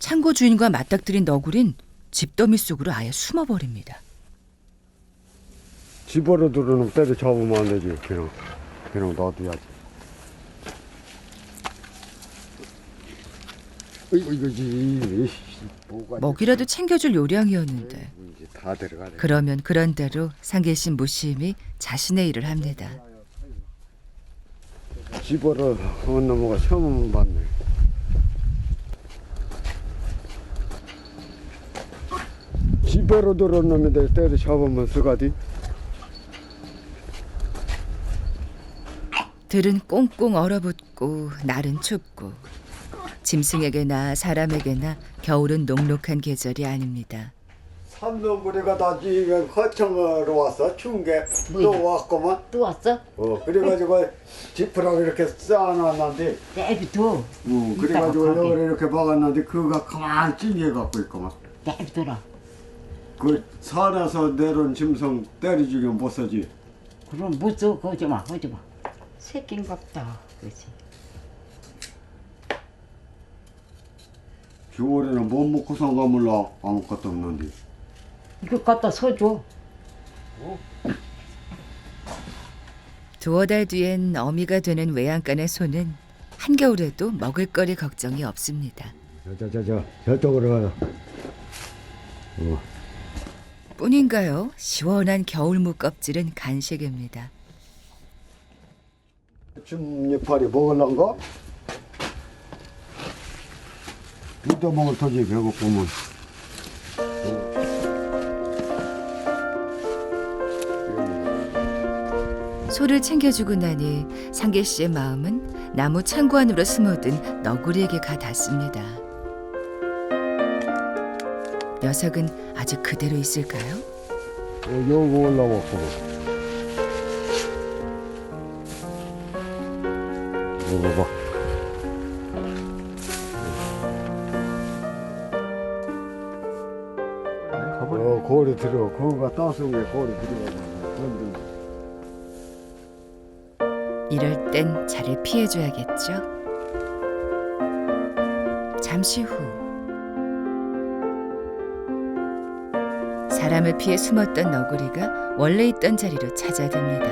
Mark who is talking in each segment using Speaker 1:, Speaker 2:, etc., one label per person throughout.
Speaker 1: 창고 주인과 맞닥뜨린 너구리는 집더미 속으로 아예 숨어버립니다.
Speaker 2: 집으로 들어오면 때려 잡으면 안 되지. 그냥 놔둬야지. 이거지.
Speaker 1: 먹이라도 챙겨줄 요량이었는데
Speaker 2: 이제 다 들어가네.
Speaker 1: 그러면 그런대로 상계신 무심히 자신의 일을 합니다.
Speaker 2: 집으로 온 놈가 처음 봤네. 집으로 들어온 놈인데 때려 잡으면 쓰가디.
Speaker 1: 들은 꽁꽁 얼어붙고 날은 춥고 짐승에게나 사람에게나 겨울은 녹록한 계절이 아닙니다.
Speaker 2: 산동구리가 다 지금 거청으로 왔어. 추운 게 또 왔구만.
Speaker 3: 또 왔어?
Speaker 2: 그래가지고 지프라고 이렇게 쌓아놨는데
Speaker 3: 내비둬.
Speaker 2: 그래가지고 여기를 이렇게 박았는데 그거가 가만히 찡해갖고 있구만.
Speaker 3: 내비둬라.
Speaker 2: 그 산에서 내려온 짐승 때려 죽이면 못 쓰지.
Speaker 3: 그럼 못 써. 거지마. 새끼인갑다. 그렇지.
Speaker 2: 겨울에는 못 먹고 산가 몰라. 아무것도 없는데.
Speaker 3: 이거 갖다 서줘.
Speaker 1: 두어 달 뒤엔 어미가 되는 외양간의 소는 한겨울에도 먹을거리 걱정이 없습니다.
Speaker 2: 저쪽으로 가자.
Speaker 1: 뿐인가요? 시원한 겨울무 껍질은 간식입니다.
Speaker 2: 좀 이파리 먹을란가? 이따 먹을 터지 배고프면.
Speaker 1: 소를 챙겨주고 나니 상계 씨의 마음은 나무 창고 안으로 숨어든 너구리에게 가 닿습니다. 녀석은 아직 그대로 있을까요?
Speaker 2: 여기 올라왔고. 먹어봐. 고리 들어. 거기가 따스한 게 고리 들어가잖아.
Speaker 1: 이럴 땐 자를 피해줘야겠죠. 잠시 후 사람을 피해 숨었던 너구리가 원래 있던 자리로 찾아듭니다.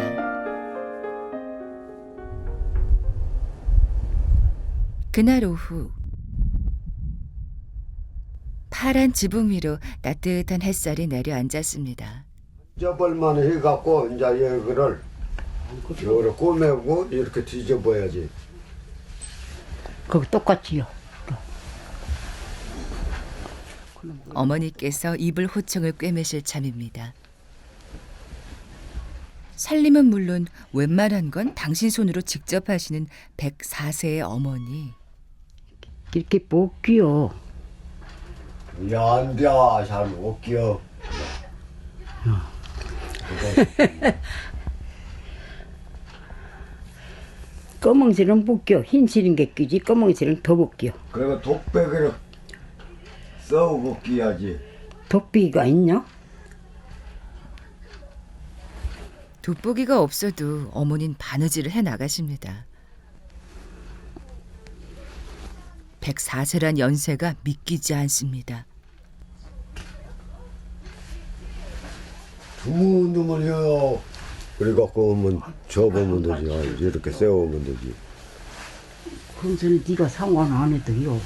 Speaker 1: 그날 오후 파란 지붕 위로 따뜻한 햇살이 내려앉았습니다.
Speaker 2: 접을만 해갖고 이제 여기를 꼬매고 이렇게 뒤집어야지.
Speaker 3: 거기 똑같이요.
Speaker 1: 어머니께서 이불 호청을 꿰매실 참입니다. 살림은 물론 웬만한 건 당신 손으로 직접 하시는 104세의 어머니.
Speaker 3: 이렇게 못 끼워.
Speaker 2: 야, 안 돼. 잘 못 끼워.
Speaker 3: 검은실은 못 끼워. 흰실인 게 끼지. 검은실은 더 못 끼워.
Speaker 2: 그리고 독배기를 써오고 끼야지.
Speaker 3: 독비가 있냐?
Speaker 1: 돋보기가 없어도 어머니는 바느질을 해나가십니다. 104세란 연세가 믿기지 않습니다.
Speaker 2: 드문드문해요. 그래갖고 오면 접으면 되지. 이렇게 세우면 되지.
Speaker 3: 그것은 네가 상관 안 해도요.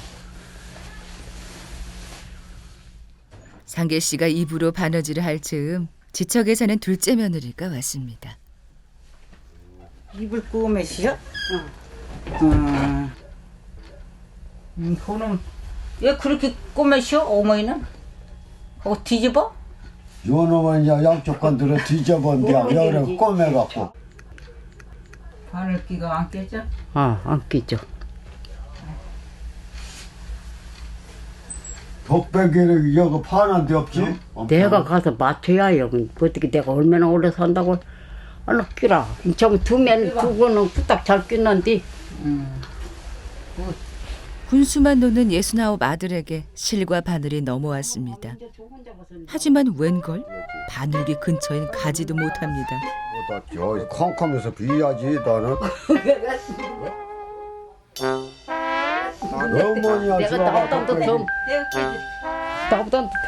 Speaker 1: 상계 씨가 입으로 바느질을 할 즈음 지척에 사는 둘째 며느리가 왔습니다.
Speaker 3: 입을 꼬매시죠? 그놈 왜 그렇게 꼬매시오? 어머니는? 뒤집어?
Speaker 2: 요놈은 이제 양쪽 건 들어 뒤집었는데 여기를 꼬매갖고.
Speaker 4: 바늘기가 안 깨져?
Speaker 3: 안 끼죠.
Speaker 2: 독배기를 여기 파는 데 없지?
Speaker 3: 내가 가서 맞춰야 여기 어떻게 내가 얼마나 오래 산다고 얼른 끼라. 좀 두면 그거는 후딱 잘 끼는데.
Speaker 1: 군수만 노는 69 아들에게 실과 바늘이 넘어왔습니다. 하지만 웬걸 바늘기 근처엔 가지도 못합니다.
Speaker 2: 저 컴컴해서 비야지 나는. 어머니가
Speaker 3: 내가 나보다 더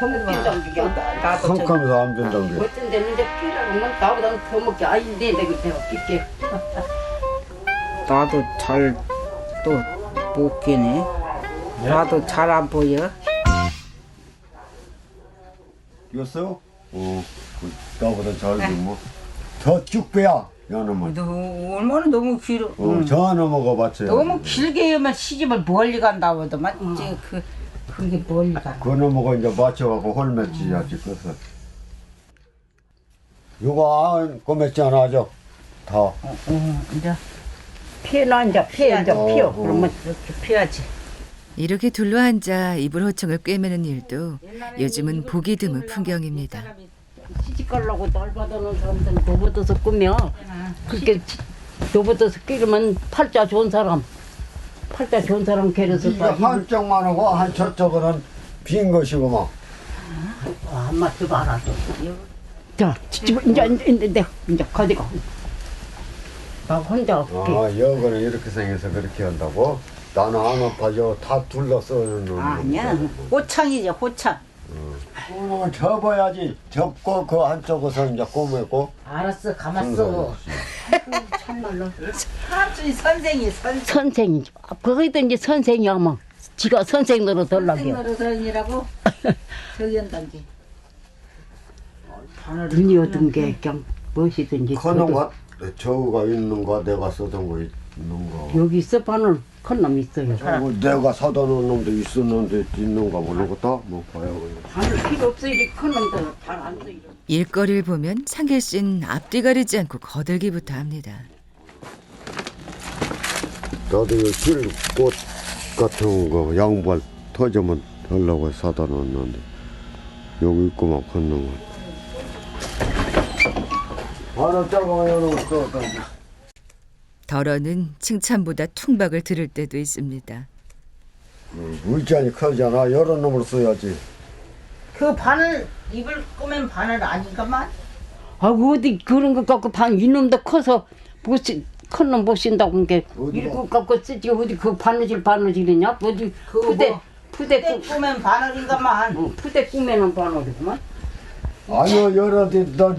Speaker 3: 먹긴다는 게 나도 좀
Speaker 2: 캄캄해서 안 된다는 게.
Speaker 3: 어쩐 데는 이제 피라고 면 나보다 더 먹게 아닌데 내가 낄게.
Speaker 4: 나도 잘 또 못 끼네. 나도 잘 안 보여.
Speaker 2: 이겼어요? 나보다 잘지 뭐. 더 쭉 빼야 야놈은.
Speaker 4: 너 얼마나 너무 길어.
Speaker 2: 저 하나 먹어봤어요.
Speaker 4: 너무 길게 하면 시집을 멀리 간다고더만. 이제 그게 멀리 가.
Speaker 2: 그놈 먹어 이제 맞춰갖고 홀맺지야지 그래서. 요거 안 꼬맸잖아 저. 다.
Speaker 3: 이제 피나 이제 피어 그러면
Speaker 4: 이렇게 피하지.
Speaker 1: 이렇게 둘러앉아 이불 호청을 꿰매는 일도 요즘은 보기 드문 풍경입니다.
Speaker 3: 시집 가려고 날 받아놓은 사람들은 노버터서 꾸며 그렇게 노버터서 끼면 팔자 좋은 사람 걔려서
Speaker 2: 이게 한쪽만 하고 한 저쪽은 빈 것이고 막.
Speaker 3: 안 맞지 말아줘. 자, 이제 가져가. 나 혼자 없게.
Speaker 2: 여거는 이렇게 생겨서 그렇게 한다고? 나는 안 아파져. 다 둘러서는 놈.
Speaker 4: 아니야. 호창이지 호창.
Speaker 2: 그러면 접어야지. 접고 그 안쪽에서 이제 꼬매고.
Speaker 3: 알았어, 가만있어.
Speaker 4: 참말로. 사람들이 선생이
Speaker 3: 선생이지. 거기도 이제 선생이야, 뭐. 지가 선생으로 들라겨.
Speaker 4: 노릇선이라고 저기 한단지.
Speaker 3: 눈이 얻은 게 그냥 무엇이든지.
Speaker 2: 커는 것, 저거가 있는 거, 내가 쓰던 거 있는 거.
Speaker 3: 여기 있어, 바늘 큰 놈 있어요.
Speaker 2: 내가 사다 놓은 놈도 있었는데 있는가 모르겠다. 뭐 봐요.
Speaker 3: 바늘 필요 없어, 이렇게 큰 놈들 잘안 써.
Speaker 1: 일거리를 보면 상길 씨는 앞뒤 가리지 않고 거들기부터 합니다.
Speaker 2: 나도 실꽃 같은 거 양발 터지면 달라고 사다 놓았는데 여기 있고만 걷는 거. 하나 작아요, 또.
Speaker 1: 덜어는 칭찬보다 퉁박을 들을 때도 있습니다.
Speaker 2: 물잔이 크잖아. 여러 놈을 써야지.
Speaker 4: 그 바늘 입을 꼬맨 바늘 아닌가만?
Speaker 3: 어디 그런 거 갖고 이놈도 커서 큰 놈 못 쓴다고 한 게
Speaker 2: 어디가?
Speaker 3: 이거 갖고 쓰지 어디 그 바느질이냐? 어디 푸대
Speaker 4: 꼬맨 바늘인가만.
Speaker 3: 푸대 꾸매는 바늘이구만.
Speaker 2: 아니요, 여러 데너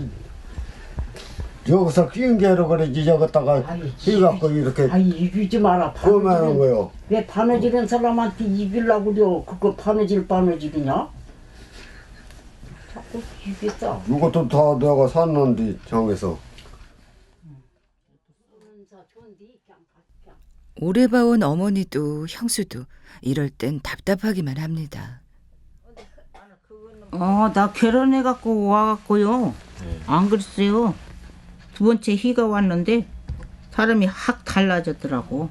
Speaker 2: 여기서 끼운 게로 그러지. 저기다가 해갖고 이렇게
Speaker 3: 이기지 마라.
Speaker 2: 꼬매는 거요.
Speaker 3: 왜 바느질한 사람한테 이기려고 그래? 그거 바느질이냐? 자꾸 이겼어.
Speaker 2: 이것도 다 내가 샀는데 정에서.
Speaker 1: 오래 봐온 어머니도 형수도 이럴 땐 답답하기만 합니다.
Speaker 4: 나 결혼해갖고 와갖고요. 안 그랬어요. 두 번째 희가 왔는데 사람이 확 달라졌더라고.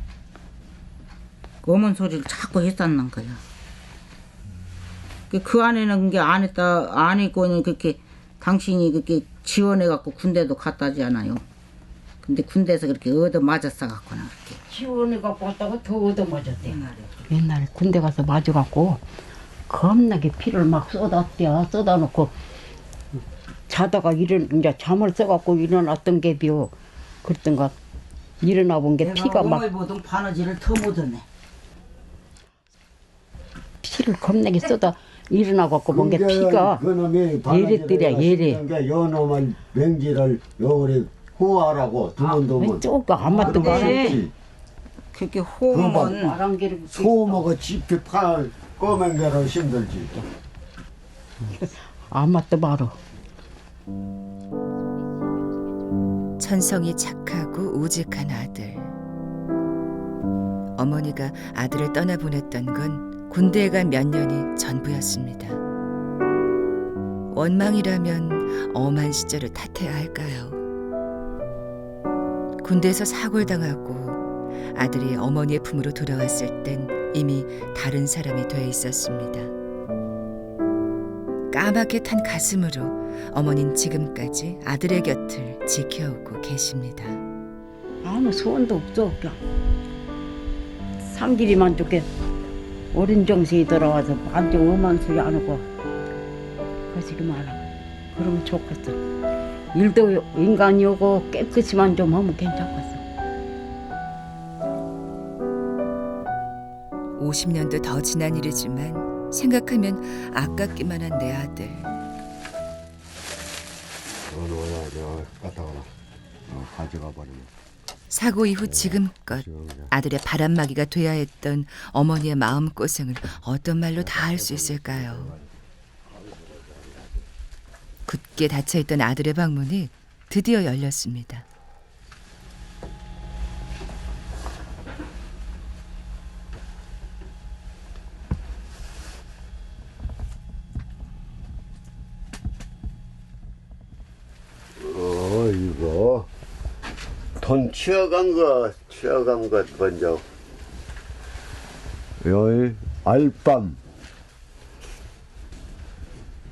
Speaker 4: 어머니 소리를 자꾸 했었는 거야. 그 안에는 게 안 했다, 안 했고, 그렇게 당신이 그렇게 지원해갖고 군대도 갔다지 않아요. 근데 군대에서 그렇게 얻어 맞았어갖고는 그렇게.
Speaker 3: 지원해 갖고 왔다고 더 얻어맞았대. 옛날에 군대 가서 맞아갖고 겁나게 피를 막 쏟아놓고 자다가 이제 잠을 써갖고 일어났던 게 비요. 그랬던가 일어나 본 게 피가 막
Speaker 4: 보던 바느질을 더 못하네.
Speaker 3: 피를 겁나게 쏟아 일어나갖고 본 게 피가 예래들이야 예래.
Speaker 2: 요놈은 맹지를 요리 호하라고 두문두문.
Speaker 3: 조금 안 맞던 거
Speaker 4: 그래. 그렇게 호흡은
Speaker 3: 바람개를
Speaker 2: 소먹어 집게 팔 꼬맨 게로 힘들지.
Speaker 3: 안 맞다 말어.
Speaker 1: 천성이 착하고 우직한 아들. 어머니가 아들을 떠나보냈던 건 군대에 간 몇 년이 전부였습니다. 원망이라면 엄한 시절을 탓해야 할까요? 군대에서 사고를 당하고 아들이 어머니의 품으로 돌아왔을 땐 이미 다른 사람이 돼 있었습니다. 까맣게 탄 가슴으로 어머니는 지금까지 아들의 곁을 지켜오고 계십니다.
Speaker 3: 아무 소원도 없어. 그냥 삼길이만 좋게 어린 정신이 돌아와서 완전 엄한 소리 안 하고 거시기만 하고 그러면 좋겠어. 일도 인간이 오고 깨끗이만 좀 하면 괜찮겠어.
Speaker 1: 50년도 더 지난 일이지만 생각하면 아깝기만 한 내 아들.
Speaker 2: 어느 저 갖다가 가져가 버리면.
Speaker 1: 사고 이후 지금껏 아들의 바람막이가 돼야 했던 어머니의 마음고생을 어떤 말로 다 할 수 있을까요? 굳게 닫혀있던 아들의 방문이 드디어 열렸습니다.
Speaker 2: 이거 돈 치어간 거 먼저. 여기 알밤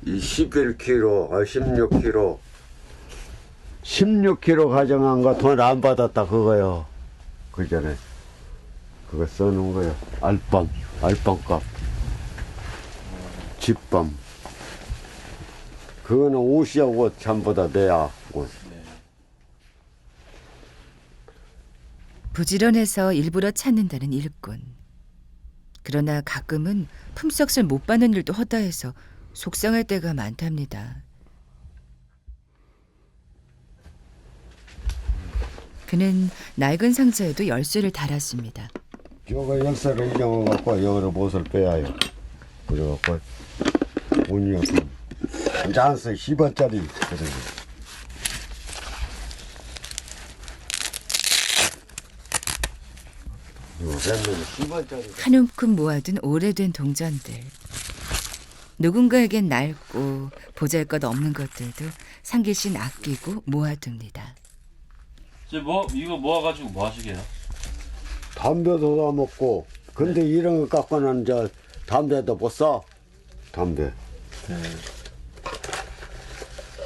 Speaker 2: 11kg, 16kg 16kg 가져간 거 돈 안 받았다 그거요. 그 전에 그거 써놓은 거요. 알밤값 집밤. 그거는 옷이야. 옷 전부 다 내야 옷.
Speaker 1: 부지런해서 일부러 찾는다는 일꾼. 그러나 가끔은 품삯을 못 받는 일도 허다해서 속상할 때가 많답니다. 그는 낡은 상자에도 열쇠를 달았습니다.
Speaker 2: 저거 열쇠를 인정해갖고 여기로 못을 빼야요. 그래갖고 운이었고 잔스 10원짜리 그래. 요새는 10원짜리.
Speaker 1: 한 움큼 모아둔 오래된 동전들. 누군가에겐 낡고 보잘것없는 것들도 상길 씨는 아끼고 모아둡니다.
Speaker 5: 이거 모아가지고 뭐 하시게요?
Speaker 2: 담배도 다 먹고. 근데 이런 거 갖고는 저 담배도 못 사. 담배.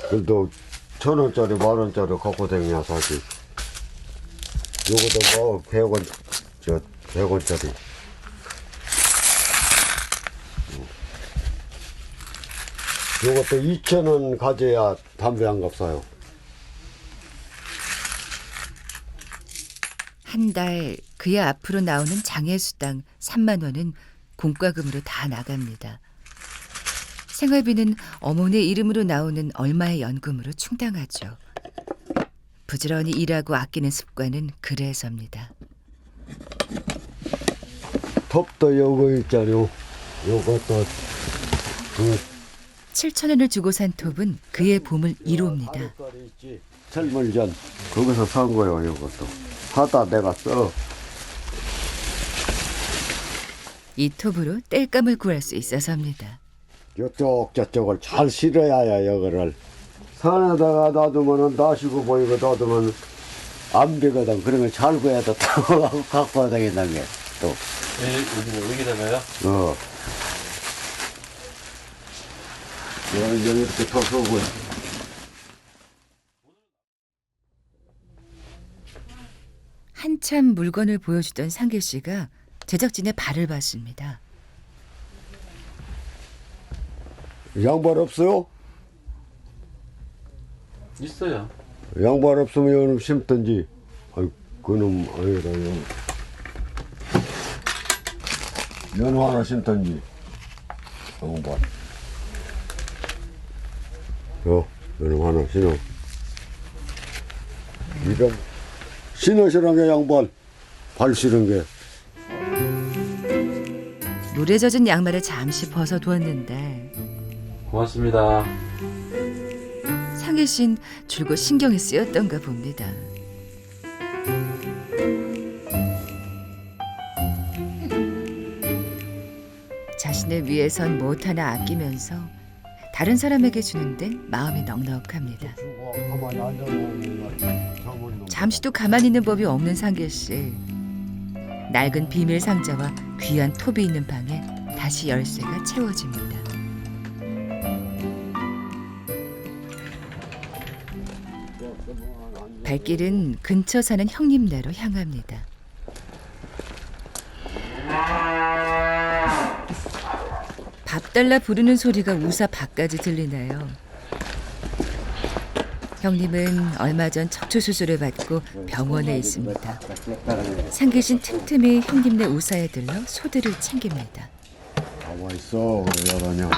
Speaker 2: 그래도 1,000원짜리 10,000원짜리 갖고 다녀야 사지. 요것도 뭐 100원, 100원짜리. 요것도 2,000원 가져야 담배 한 값 사요.
Speaker 1: 한 달 그의 앞으로 나오는 장애수당 3만 원은 공과금으로 다 나갑니다. 생활비는 어머니의 이름으로 나오는 얼마의 연금으로 충당하죠. 부지런히 일하고 아끼는 습관은 그래서입니다.
Speaker 2: 톱도 요거 있잖아요. 요것도
Speaker 1: 7,000원을 주고 산 톱은 그의 봄을 이룹니다.
Speaker 2: 철물전 거기서 산 거예요. 요것도 사다 내가 써.
Speaker 1: 이 톱으로 땔감을 구할 수 있어서입니다.
Speaker 2: 요쪽 저쪽을 잘 실어야 여거를 산에다가 놔두면은 나시고 보이고 놔두면 안 비거든. 그러면 잘 구해야 돼. 갖고 와야 되겠다는 게 또.
Speaker 5: 여기다가요?
Speaker 2: 여기 이렇게 덮어고.
Speaker 1: 한참 물건을 보여주던 상길 씨가 제작진의 발을 받습니다.
Speaker 2: 양발 없어요?
Speaker 5: 있어요.
Speaker 2: 양발 없으면 요놈 심든지. 아이 그놈 아니다 연 하나 심든지. 양발. 요놈 하나 신어. 이런 신으시는 게 양발. 발 신은 게.
Speaker 1: 물에 젖은 양말을 잠시 벗어두었는데
Speaker 5: 고맙습니다.
Speaker 1: 상길 씨는 줄곧 신경이 쓰였던가 봅니다. 자신을 위해선 못하나 아끼면서 다른 사람에게 주는 데는 마음이 넉넉합니다. 잠시도 가만히 있는 법이 없는 상길 씨. 낡은 비밀 상자와 귀한 톱이 있는 방에 다시 열쇠가 채워집니다. 발길은 근처 사는 형님네로 향합니다. 밥 달라 부르는 소리가 우사 밖까지 들리나요? 형님은 얼마 전 척추 수술을 받고 병원에 있습니다. 상계신 틈틈이 형님네 우사에 들러 소들을 챙깁니다.
Speaker 2: 가만 있어, 여러냐.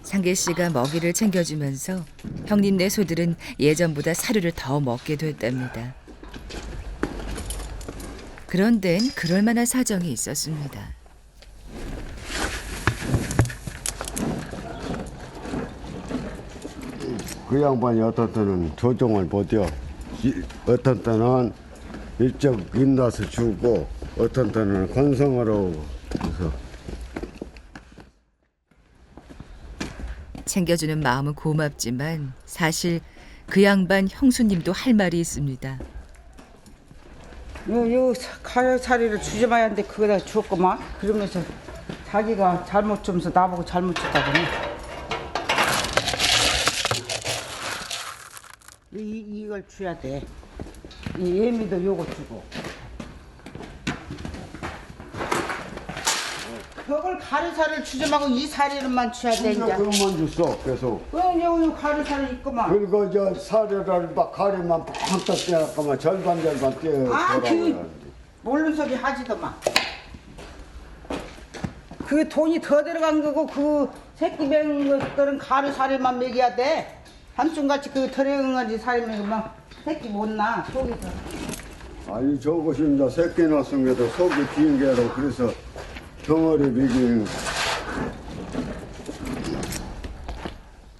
Speaker 1: 상계 씨가 먹이를 챙겨주면서 형님네 소들은 예전보다 사료를 더 먹게 됐답니다. 그런 데는 그럴 만한 사정이 있었습니다.
Speaker 2: 그 양반이 어떤 때는 조종을 못해요. 어떤 때는 일찍 인나서 주고, 어떤 때는 건성으로. 그래서
Speaker 1: 챙겨주는 마음은 고맙지만 사실 그 양반 형수님도 할 말이 있습니다.
Speaker 4: 요 가요사리를 주지 마야 하는데 그거다 줬구만. 그러면서 자기가 잘못 주면서 나보고 잘못 줬다고. 이걸 줘야 돼. 이 예미도 요거 주고. 그걸 가루사리를 주지 말고 이 사리를만 줘야 돼.
Speaker 2: 진짜
Speaker 4: 이제.
Speaker 2: 그것만 줬어, 계속.
Speaker 4: 요 가루사리 있구만.
Speaker 2: 그리고 저 사료를 막 가리만 팍팍 떼어갖고만 절반 떼어.
Speaker 4: 아, 모르는 소리 하지도만. 그 돈이 더 들어간 거고 그 새끼 맹 것들은 가루사리만 먹여야 돼. 한순같이 그 들어간 사리 먹으면 새끼 못 나, 속에서.
Speaker 2: 아니, 저것이 이제 새끼 낳은 게도 속이 빈 게로 그래서 덩어리 비긴.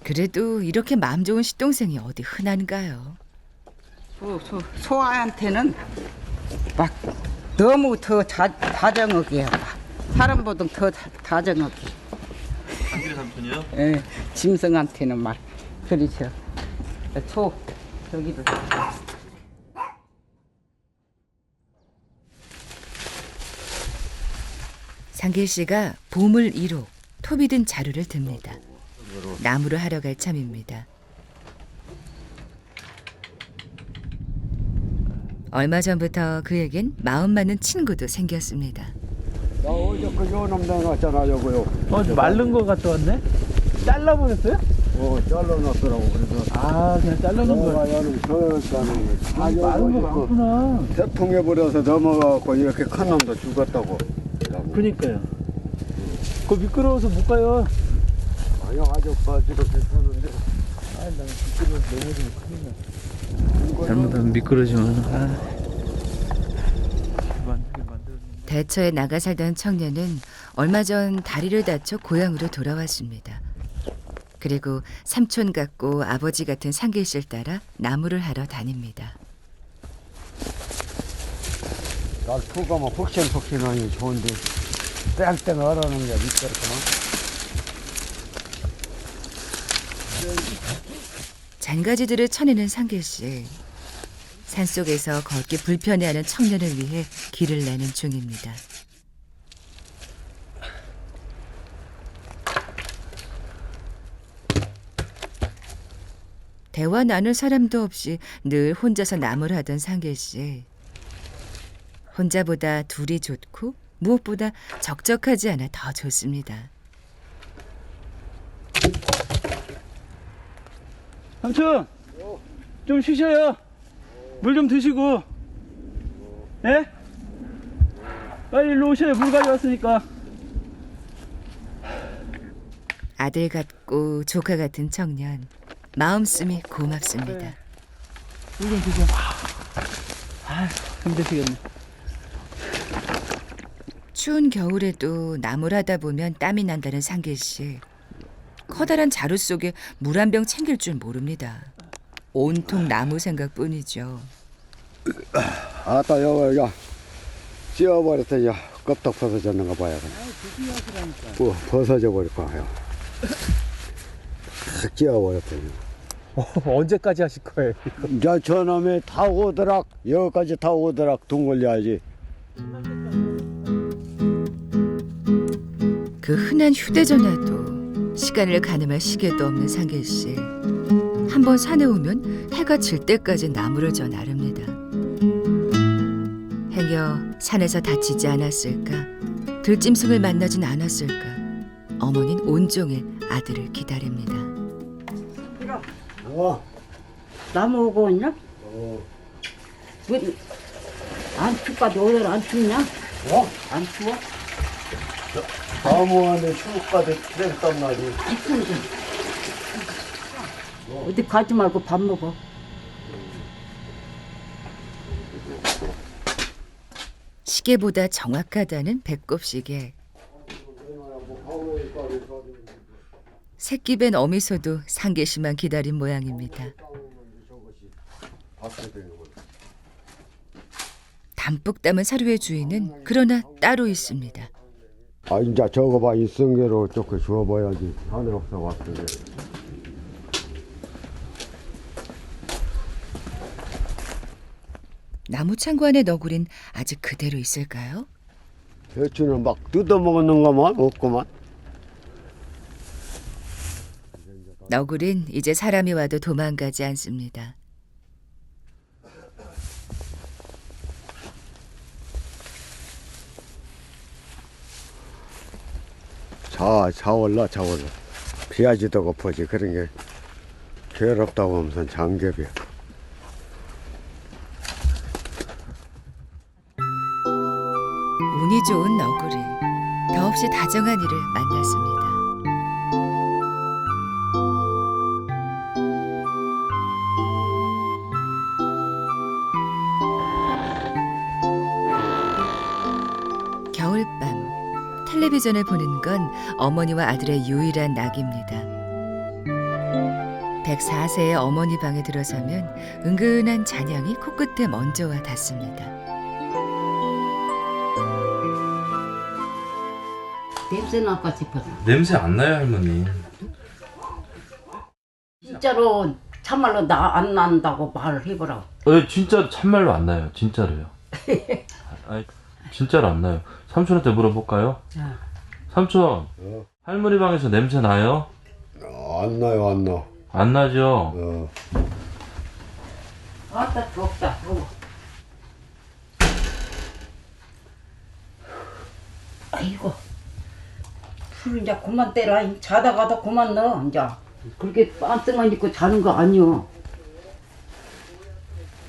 Speaker 1: 그래도 이렇게 마음 좋은 시동생이 어디 흔한가요?
Speaker 4: 소아한테는 막 너무 더 다정하게 막 사람보다 더 다정하게.
Speaker 5: 한길의 삼촌이요?
Speaker 4: 예, 짐승한테는 막 그렇죠. 저기를.
Speaker 1: 상길 씨가 보물 1호 톱이 든 자루를 듭니다. 나무를 하러 갈 참입니다. 얼마 전부터 그에겐 마음 맞는 친구도 생겼습니다.
Speaker 2: 나 어제 그 요놈 내놨잖아, 요거요.
Speaker 6: 마른 거 갖다 왔네? 잘라버렸어요?
Speaker 2: 잘라놨더라고. 그래서.
Speaker 6: 아, 그냥 잘라놓은 거야.
Speaker 2: 여는 저였다는 게. 다
Speaker 6: 마른 거
Speaker 2: 요거
Speaker 6: 많구나.
Speaker 2: 태풍에 불어서 넘어가고 이렇게 큰 놈도 죽었다고.
Speaker 6: 그니까요. 그거 미끄러워서 못 가요.
Speaker 2: 아니, 아주 빠지도 괜찮은데.
Speaker 6: 아, 나 미끄러워서 넘어지면 큰일 나. 잘못하면 미끄러지면,
Speaker 1: 대처에 나가 살던 청년은 얼마 전 다리를 다쳐 고향으로 돌아왔습니다. 그리고 삼촌 같고 아버지 같은 상길 씨를 따라 나무를 하러 다닙니다.
Speaker 2: 날 투가면 폭신폭신하니 좋은데 땡땡 얼어놓은 게 미끄럽구만.
Speaker 1: 잔가지들을 쳐내는 상길 씨. 산속에서 걷기 불편해하는 청년을 위해 길을 내는 중입니다. 대화 나눌 사람도 없이 늘 혼자서 나무를 하던 상길 씨. 혼자보다 둘이 좋고 무엇보다 적적하지 않아 더 좋습니다.
Speaker 6: 삼촌! 좀 쉬셔요. 물 좀 드시고. 예? 빨리 일로 오셔요. 물 가져왔으니까.
Speaker 1: 아들 같고 조카 같은 청년. 마음씀이 고맙습니다.
Speaker 6: 물 좀 드셔. 아, 힘드시겠네.
Speaker 1: 추운 겨울에도 나무를 하다 보면 땀이 난다는 상길 씨. 커다란 자루 속에 물 한 병 챙길 줄 모릅니다. 온통 나무 생각뿐이죠.
Speaker 2: 아따, 여기, 찌어버렸더니, 껍데기 벗어졌는가 봐요. 벗어져 버릴 거예요. 다 찌어버렸더니.
Speaker 6: 언제까지 하실 거예요?
Speaker 2: 이제 저놈이 다 오더락, 여기까지 다 오더락 둥 걸려야지.
Speaker 1: 그 흔한 휴대전화도 시간을 가늠할 시계도 없는 상길 씨. 한번 산에 오면 해가 질 때까지 나무를 져 나릅니다. 행여 산에서 다치지 않았을까? 들짐승을 만나진 않았을까? 어머니는 온종일 아들을 기다립니다.
Speaker 3: 나무 오고 있냐?
Speaker 2: 어.
Speaker 3: 왜안 춥까지 오늘 안 춥냐? 안 추워?
Speaker 2: 나무 안에 휴가도 그랬단 말이.
Speaker 3: 어디 가지 말고 밥 먹어.
Speaker 1: 시계보다 정확하다는 배꼽시계. 새끼 벤 어미소도 상계씨만 기다린 모양입니다. 담뿍 담은 사료의 주인은 그러나 따로 있습니다.
Speaker 2: 아, 이제 저거 봐, 이 성게로 조금 주워봐야지. 산에 없어 왔는데.
Speaker 1: 나무 창고 안의 너구리는 아직 그대로 있을까요?
Speaker 2: 대추는 막 뜯어먹는 것만 없구만.
Speaker 1: 너구리는 이제 사람이 와도 도망가지 않습니다.
Speaker 2: 자올라. 피하지도 고프지. 그런 게 괴롭다고 하면서 장ገብ이야.
Speaker 1: 운이 좋은 너구리. 더없이 다정한 이를 만났습니다. 겨울밤 텔레비전을 보는 건 어머니와 아들의 유일한 낙입니다. 104세의 어머니 방에 들어서면 은근한 잔향이 코끝에 먼저 와 닿습니다.
Speaker 3: 냄새 날까 싶어서.
Speaker 5: 냄새 안 나요, 할머니?
Speaker 3: 진짜로 참말로 나 안 난다고 말을 해보라고.
Speaker 5: 진짜 참말로 안 나요. 진짜로요. 아니, 진짜로 안 나요. 삼촌한테 물어볼까요? 삼촌, 할머니 방에서 냄새 나요?
Speaker 2: 안 나요, 안 나.
Speaker 5: 안 나죠?
Speaker 3: 아따 덥다. 아이고. 풀 이제 그만 때라. 자다가도 그만 넣어. 이제 그렇게 빤스만 입고 자는 거 아니오.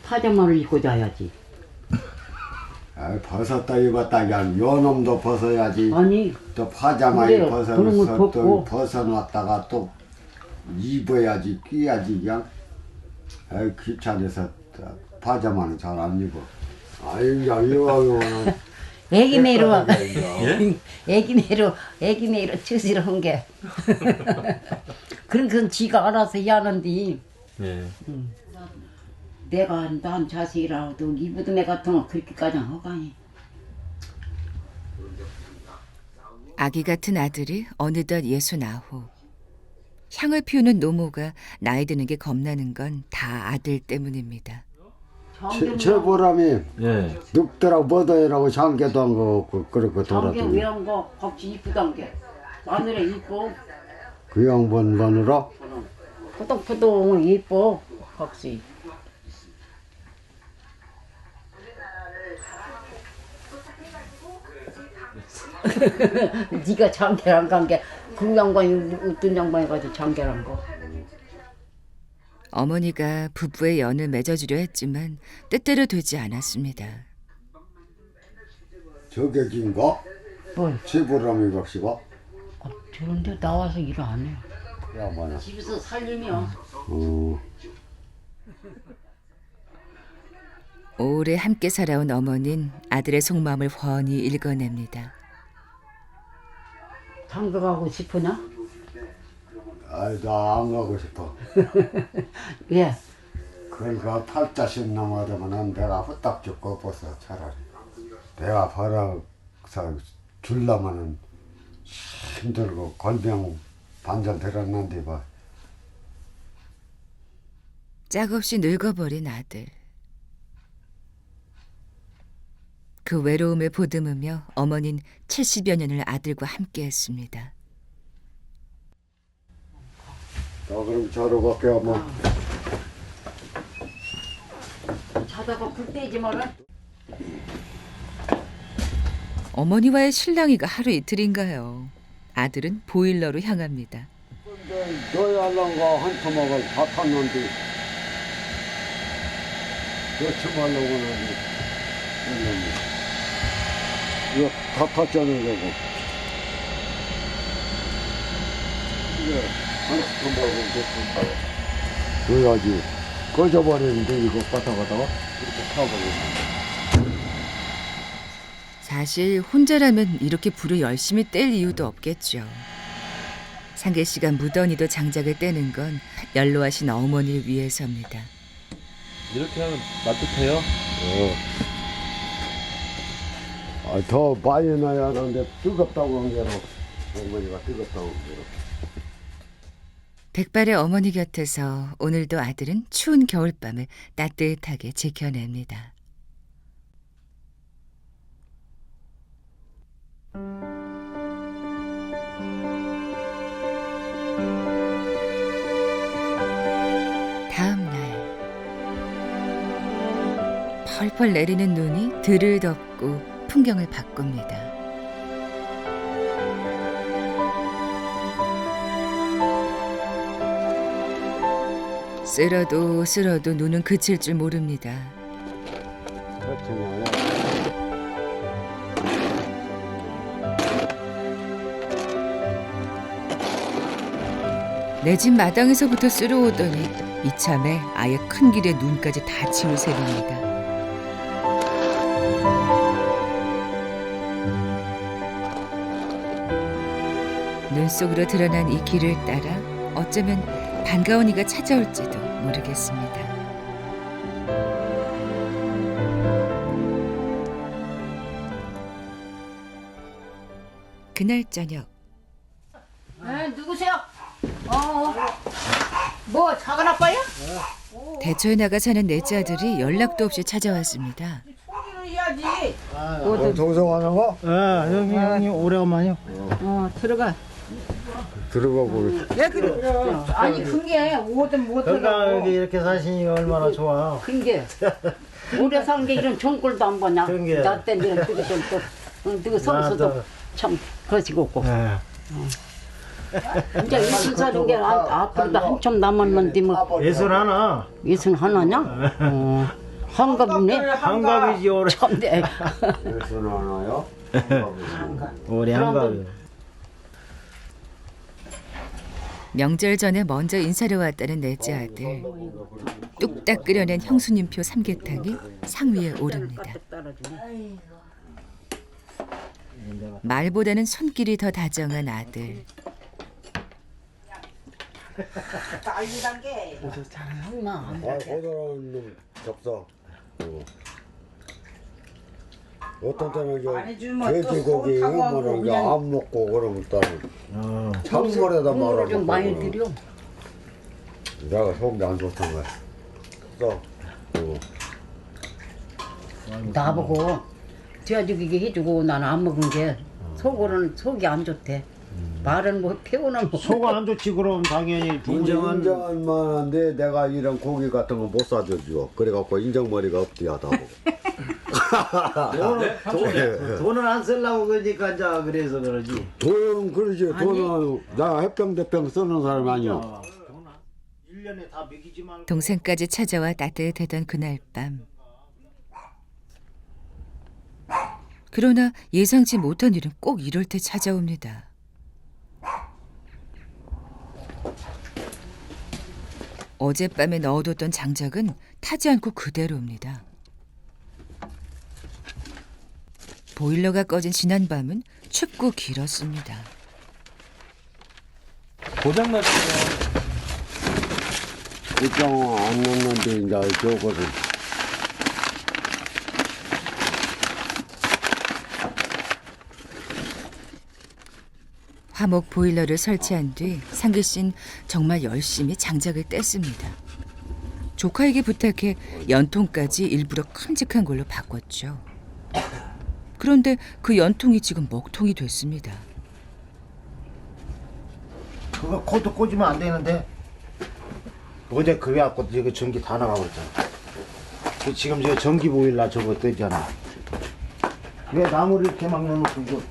Speaker 3: 파자마를 입고 자야지.
Speaker 2: 아, 벗었다 입었다 그냥 요 놈도 벗어야지.
Speaker 3: 아니
Speaker 2: 또 파자마
Speaker 3: 그래요.
Speaker 2: 벗어서
Speaker 3: 그런 걸
Speaker 2: 또
Speaker 3: 벗고.
Speaker 2: 벗어놨다가 또 입어야지, 끼야지 그냥. 아이, 귀찮아서 파자마는 잘 안 입어. 아이, 그냥 이왕이면은
Speaker 3: 애기네로
Speaker 5: 예?
Speaker 3: 애기네로 추스러운 게. 그런 건 지가 알아서 해야 하는데
Speaker 5: 예.
Speaker 3: 내가 난 자식이라도 이부드네 같은 거 그렇게까지 하가니.
Speaker 1: 아기 같은 아들이 어느덧 69. 향을 피우는 노모가 나이 드는 게 겁나는 건 다 아들 때문입니다.
Speaker 2: 최보람이
Speaker 5: 예.
Speaker 2: 늑대라고 뭐더이라고 장계도 한 거 없고 그렇게
Speaker 3: 장계
Speaker 2: 돌아다니.
Speaker 3: 왜한 거 같이 이쁘단 게 마늘에 이뻐.
Speaker 2: 그 양반 마누라?
Speaker 3: 포동포동 이뻐 같이. 네가 장계를 안 간 게 그 양반이 어떤 양반이 가지고 장계를 한 거.
Speaker 1: 어머니가 부부의 연을 맺어주려 했지만 뜻대로 되지 않았습니다.
Speaker 2: 저게 긴가?
Speaker 3: 뭘?
Speaker 2: 최보람이 각시가?
Speaker 3: 저런데 나와서 일을 안 해요.
Speaker 2: 양반아.
Speaker 3: 집에서 살림이요.
Speaker 1: 오래 함께 살아온 어머니는 아들의 속마음을 훤히 읽어냅니다.
Speaker 3: 장가 가고 싶으냐?
Speaker 2: 아이, 나 안 가고 싶어.
Speaker 3: 왜?
Speaker 2: 그러니까 팔자씩 넘어가면 내가 후딱 죽고 벗어 차라리. 내가 벌어서 줄라면은 힘들고 골병 반절 들었는데 봐.
Speaker 1: 짝없이 늙어버린 아들. 그 외로움을 보듬으며 어머니는 70여 년을 아들과 함께했습니다.
Speaker 2: 나 그럼 저러 갈게 뭐.
Speaker 3: 자다가 불 떼지 마라.
Speaker 1: 어머니와의 실랑이가 하루 이틀인가요. 아들은 보일러로 향합니다.
Speaker 2: 너희 할랑가 한 토막을 다 탔는데 너치 말라고 하는데 이거 다 탔잖아요 저거 이게 한 토막을 그래야지 꺼져버리는데 이거 가다가다가 이렇게 타버리는
Speaker 1: 사실 혼자라면 이렇게 불을 열심히 뗄 이유도 없겠죠. 상계 씨가 무던히도 장작을 떼는 건 연로하신 어머니를 위해서입니다.
Speaker 5: 이렇게 하면 따뜻해요?
Speaker 2: 더 많이 넣어야 하는데 뜨겁다고 한 게로 어머니가 뜨겁다고 한 게로
Speaker 1: 백발의 어머니 곁에서 오늘도 아들은 추운 겨울밤을 따뜻하게 지켜냅니다. 다음 날 펄펄 내리는 눈이 들을 덮고 풍경을 바꿉니다. 쓸어도 쓸어도 눈은 그칠 줄 모릅니다.
Speaker 2: 그렇잖아요.
Speaker 1: 내 집 마당에서부터 쓸어오더니 이참에 아예 큰 길에 눈까지 다 치울 셈입니다. 눈 속으로 드러난 이 길을 따라 어쩌면 반가운 이가 찾아올지도 모르겠습니다. 그날 저녁
Speaker 4: 누구세요? 뭐 작은 아빠야?
Speaker 1: 대처에 나가 사는 넷째 아들이 연락도 없이 찾아왔습니다.
Speaker 4: 소리를 해야지.
Speaker 2: 동성하는 거?
Speaker 6: 형님 오래간만이요.
Speaker 4: 들어가.
Speaker 2: 들어가고
Speaker 4: 왜 그래? 아니 그게 뭐든 못
Speaker 6: 건강하게 이렇게 사시니 얼마나 좋아.
Speaker 3: 근데 오래 산 게 이런 정골도 안 보냐.
Speaker 6: 그런 게.
Speaker 3: 나 때는 이런 뜨거 뜨거 서서도 참 그러시고 없고. 이제 이순 사는 게 앞으로도 한참 남았는데 뭐
Speaker 6: 예술 하나.
Speaker 3: 이순 하나냐? 한갑이네.
Speaker 6: 한갑이지 올해.
Speaker 3: 참네.
Speaker 2: 예술 하나요?
Speaker 6: 올해 한갑이.
Speaker 1: 명절 전에 먼저 인사를 왔다는 넷째 아들. 뚝딱 끓여낸 형수님표 삼계탕이 상위에 오릅니다. 말보다는 손길이 더 다정한 아들.
Speaker 2: 고단한 놈 접사. 어떤 때는 돼지고기 이거는 이제 안 먹고 그러면 일단 찬물에다 말아
Speaker 3: 좀 많이 드려.
Speaker 2: 내가 속이 안 좋던 거야. 그래서
Speaker 3: 나보고 돼지고기 해주고 나는 안 먹은 게 속으로는 속이 안 좋대. 말은 뭐 태우는 뭐.
Speaker 6: 속 안 좋지 그럼 당연히
Speaker 2: 인정은 만한데 내가 이런 고기 같은 거 못 사줘줘. 그래갖고 인정머리가 없디 하다고.
Speaker 6: 돈은 안 쓰려고 그러니까 이제 그래서 그러지.
Speaker 2: 돈은 그러지. 돈은 나 해병대병 쓰는 사람 아니야.
Speaker 6: 1년에 다 먹이지 말고.
Speaker 1: 동생까지 찾아와 따뜻했던 그날 밤. 그러나 예상치 못한 일은 꼭 이럴 때 찾아옵니다. 어젯밤에 넣어뒀던 장작은 타지 않고 그대로입니다. 보일러가 꺼진 지난밤은 춥고 길었습니다.
Speaker 5: 고장났어요.
Speaker 2: 고장 안 났는데 이제 저거를
Speaker 1: 화목 보일러를 설치한 뒤 상기 씨는 정말 열심히 장작을 뗐습니다. 조카에게 부탁해 연통까지 일부러 큼직한 걸로 바꿨죠. 그런데 그 연통이 지금 먹통이 됐습니다.
Speaker 6: 그거 코드 꽂으면 안 되는데. 어제 그래 갖고 이거 전기 다 나가버렸잖아. 지금 저 전기 보일러 저거 뜨잖아. 왜 나무를 이렇게 막 넣어놓고 이거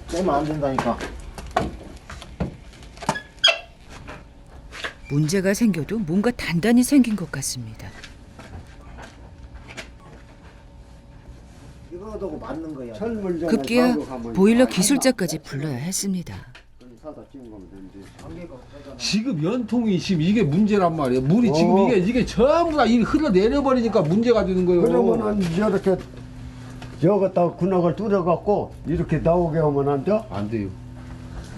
Speaker 6: 떼면 안 된다니까.
Speaker 1: 문제가 생겨도 뭔가 단단히 생긴 것 같습니다.
Speaker 6: 이거 두고 맞는 거야.
Speaker 2: 철물 전에
Speaker 1: 급기야
Speaker 2: 작업하면
Speaker 1: 보일러 기술자까지 불러야 했습니다.
Speaker 2: 사다 찐거면 되는데.
Speaker 7: 지금 연통이 지금 이게 문제란 말이에요. 물이 지금 이게 전부 다 이 흘러내려 버리니까 문제가 되는 거예요.
Speaker 2: 그러면은 이렇게 여기다 군악을 뚫어갖고 이렇게 나오게 하면 안 돼?
Speaker 7: 안 돼요.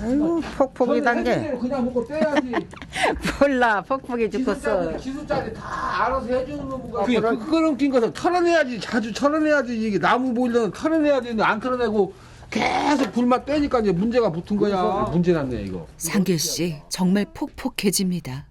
Speaker 4: 아이고 폭폭이 단계.
Speaker 7: 그냥 먹고 떼야지.
Speaker 4: 몰라 폭폭이 죽겠어.
Speaker 7: 기술자들이 다 알아서 해주는 거가. 그런 낀 것을 털어내야지. 자주 털어내야지. 이게 나무 보일러는 털어내야 되는데 안 털어내고 계속 불만 떼니까 이제 문제가 붙은 거야. 문제 났네 이거.
Speaker 1: 상길 씨 정말 폭폭해집니다.